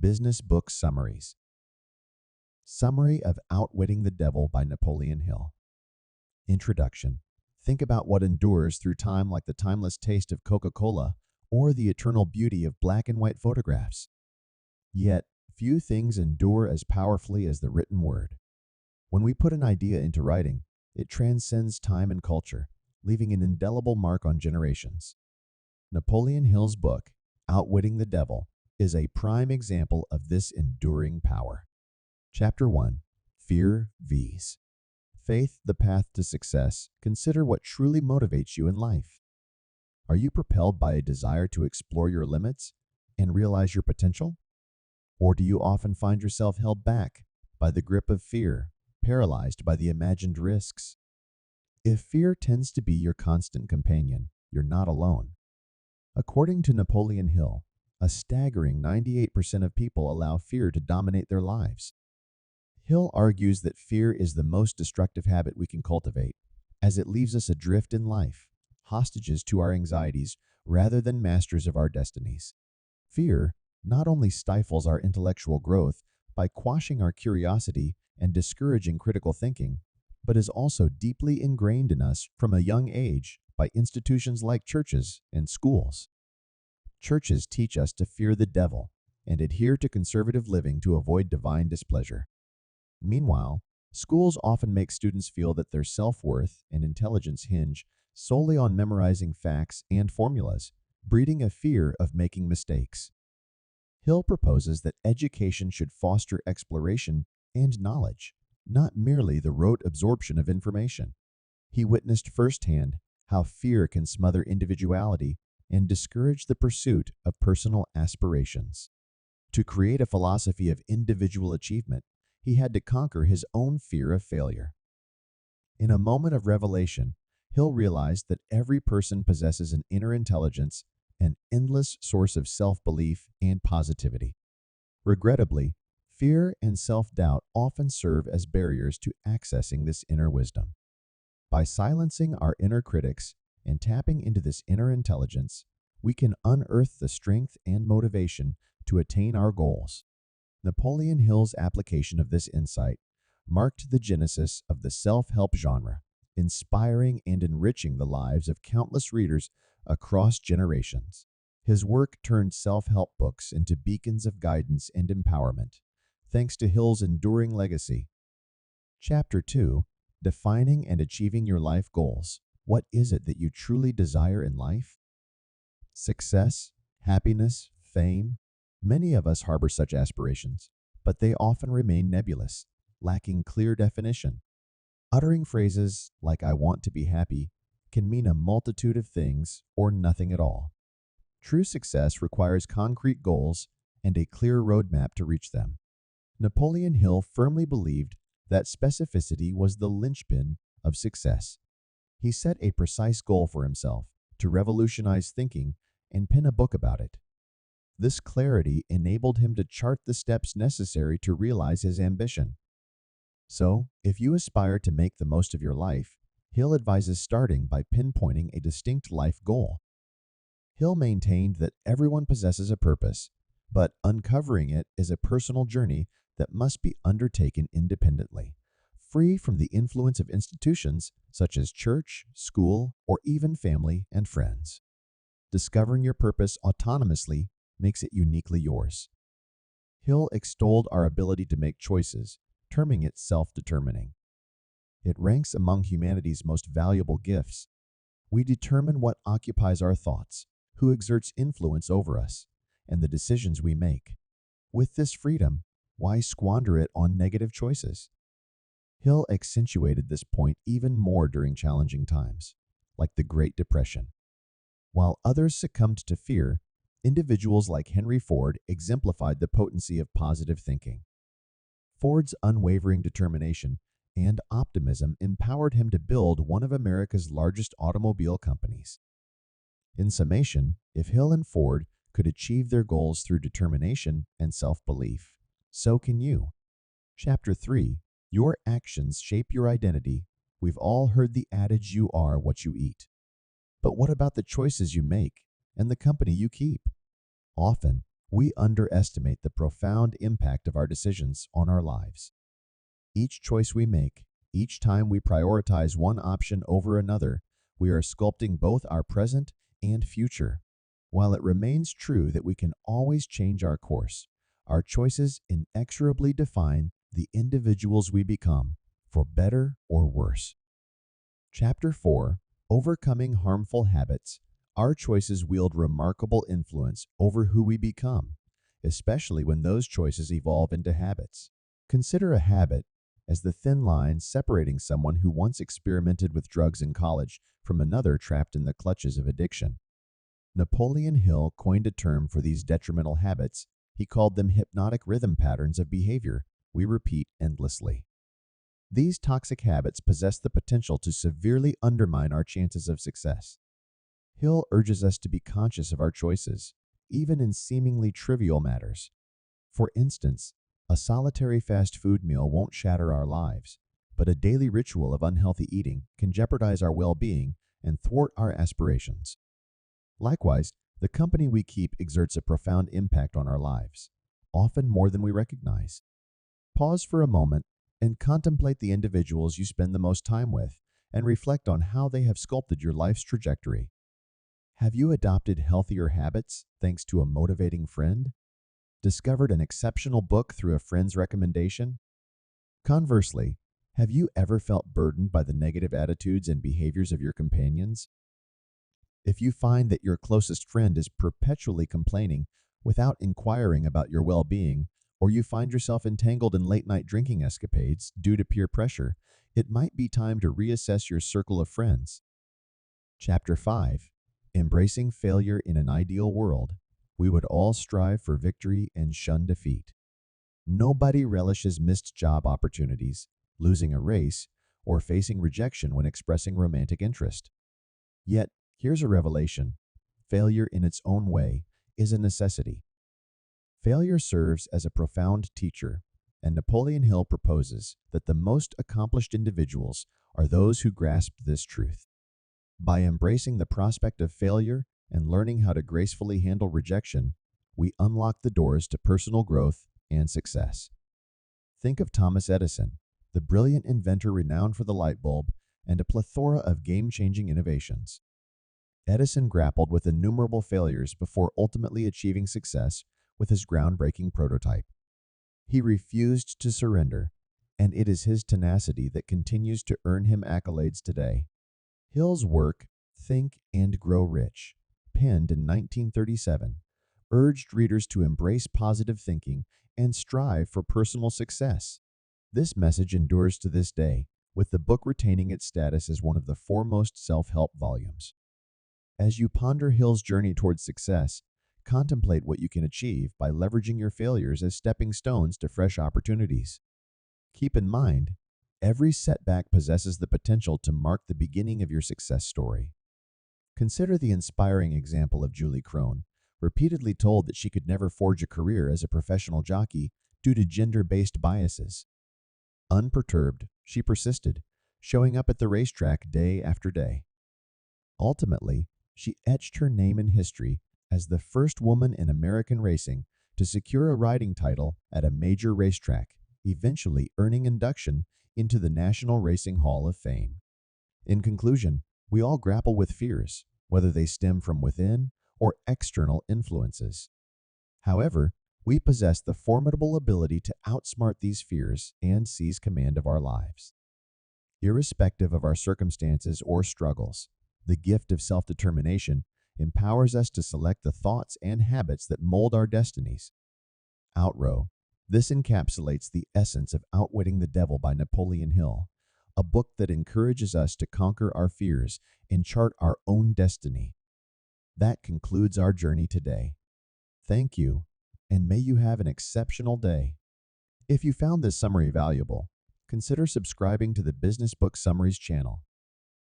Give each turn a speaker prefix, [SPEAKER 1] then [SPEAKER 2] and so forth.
[SPEAKER 1] Business Book Summaries. Summary of Outwitting the Devil by Napoleon Hill. Introduction. Think about what endures through time, like the timeless taste of Coca-Cola or the eternal beauty of black and white photographs. Yet, few things endure as powerfully as the written word. When we put an idea into writing, it transcends time and culture, leaving an indelible mark on generations. Napoleon Hill's book, Outwitting the Devil, is a prime example of this enduring power. Chapter 1. Fear vs. Faith, the path to success. Consider what truly motivates you in life. Are you propelled by a desire to explore your limits and realize your potential? Or do you often find yourself held back by the grip of fear, paralyzed by the imagined risks? If fear tends to be your constant companion, you're not alone. According to Napoleon Hill, a staggering 98% of people allow fear to dominate their lives. Hill argues that fear is the most destructive habit we can cultivate, as it leaves us adrift in life, hostages to our anxieties rather than masters of our destinies. Fear not only stifles our intellectual growth by quashing our curiosity and discouraging critical thinking, but is also deeply ingrained in us from a young age by institutions like churches and schools. Churches teach us to fear the devil and adhere to conservative living to avoid divine displeasure. Meanwhile, schools often make students feel that their self-worth and intelligence hinge solely on memorizing facts and formulas, breeding a fear of making mistakes. Hill proposes that education should foster exploration and knowledge, not merely the rote absorption of information. He witnessed firsthand how fear can smother individuality and discourage the pursuit of personal aspirations. To create a philosophy of individual achievement, he had to conquer his own fear of failure. In a moment of revelation, Hill realized that every person possesses an inner intelligence, an endless source of self-belief and positivity. Regrettably, fear and self-doubt often serve as barriers to accessing this inner wisdom. By silencing our inner critics and tapping into this inner intelligence, we can unearth the strength and motivation to attain our goals. Napoleon Hill's application of this insight marked the genesis of the self-help genre, inspiring and enriching the lives of countless readers across generations. His work turned self-help books into beacons of guidance and empowerment, thanks to Hill's enduring legacy. Chapter 2. Defining and Achieving Your Life Goals. What is it that you truly desire in life? Success, happiness, fame. Many of us harbor such aspirations, but they often remain nebulous, lacking clear definition. Uttering phrases like "I want to be happy" can mean a multitude of things or nothing at all. True success requires concrete goals and a clear roadmap to reach them. Napoleon Hill firmly believed that specificity was the linchpin of success. He set a precise goal for himself to revolutionize thinking and pen a book about it. This clarity enabled him to chart the steps necessary to realize his ambition. So, if you aspire to make the most of your life, Hill advises starting by pinpointing a distinct life goal. Hill maintained that everyone possesses a purpose, but uncovering it is a personal journey that must be undertaken independently, free from the influence of institutions such as church, school, or even family and friends. Discovering your purpose autonomously makes it uniquely yours. Hill extolled our ability to make choices, terming it self-determining. It ranks among humanity's most valuable gifts. We determine what occupies our thoughts, who exerts influence over us, and the decisions we make. With this freedom, why squander it on negative choices? Hill accentuated this point even more during challenging times, like the Great Depression. While others succumbed to fear, individuals like Henry Ford exemplified the potency of positive thinking. Ford's unwavering determination and optimism empowered him to build one of America's largest automobile companies. In summation, if Hill and Ford could achieve their goals through determination and self-belief, so can you. Chapter 3. Your actions shape your identity. We've all heard the adage, "You are what you eat." But what about the choices you make and the company you keep? Often, we underestimate the profound impact of our decisions on our lives. Each choice we make, each time we prioritize one option over another, we are sculpting both our present and future. While it remains true that we can always change our course, our choices inexorably define the individuals we become, for better or worse. Chapter 4: Overcoming Harmful Habits. Our choices wield remarkable influence over who we become, especially when those choices evolve into habits. Consider a habit as the thin line separating someone who once experimented with drugs in college from another trapped in the clutches of addiction. Napoleon Hill coined a term for these detrimental habits. He called them hypnotic rhythm patterns of behavior we repeat endlessly. These toxic habits possess the potential to severely undermine our chances of success. Hill urges us to be conscious of our choices, even in seemingly trivial matters. For instance, a solitary fast food meal won't shatter our lives, but a daily ritual of unhealthy eating can jeopardize our well-being and thwart our aspirations. Likewise, the company we keep exerts a profound impact on our lives, often more than we recognize. Pause for a moment and contemplate the individuals you spend the most time with, and reflect on how they have sculpted your life's trajectory. Have you adopted healthier habits thanks to a motivating friend? Discovered an exceptional book through a friend's recommendation? Conversely, have you ever felt burdened by the negative attitudes and behaviors of your companions? If you find that your closest friend is perpetually complaining without inquiring about your well-being, or you find yourself entangled in late-night drinking escapades due to peer pressure, it might be time to reassess your circle of friends. Chapter 5: Embracing Failure in an Ideal World. We would all strive for victory and shun defeat. Nobody relishes missed job opportunities, losing a race, or facing rejection when expressing romantic interest. Yet, here's a revelation: failure in its own way is a necessity. Failure serves as a profound teacher, and Napoleon Hill proposes that the most accomplished individuals are those who grasp this truth. By embracing the prospect of failure and learning how to gracefully handle rejection, we unlock the doors to personal growth and success. Think of Thomas Edison, the brilliant inventor renowned for the light bulb and a plethora of game-changing innovations. Edison grappled with innumerable failures before ultimately achieving success with his groundbreaking prototype. He refused to surrender, and it is his tenacity that continues to earn him accolades today. Hill's work, Think and Grow Rich, penned in 1937, urged readers to embrace positive thinking and strive for personal success. This message endures to this day, with the book retaining its status as one of the foremost self-help volumes. As you ponder Hill's journey towards success, contemplate what you can achieve by leveraging your failures as stepping stones to fresh opportunities. Keep in mind, every setback possesses the potential to mark the beginning of your success story. Consider the inspiring example of Julie Krone, repeatedly told that she could never forge a career as a professional jockey due to gender-based biases. Unperturbed, she persisted, showing up at the racetrack day after day. Ultimately, she etched her name in history as the first woman in American racing to secure a riding title at a major racetrack, eventually earning induction into the National Racing Hall of Fame. In conclusion, we all grapple with fears, whether they stem from within or external influences. However, we possess the formidable ability to outsmart these fears and seize command of our lives. Irrespective of our circumstances or struggles, the gift of self-determination empowers us to select the thoughts and habits that mold our destinies. Outrow. This encapsulates the essence of Outwitting the Devil by Napoleon Hill, a book that encourages us to conquer our fears and chart our own destiny. That concludes our journey today. Thank you, and may you have an exceptional day. If you found this summary valuable, consider subscribing to the Business Book Summaries channel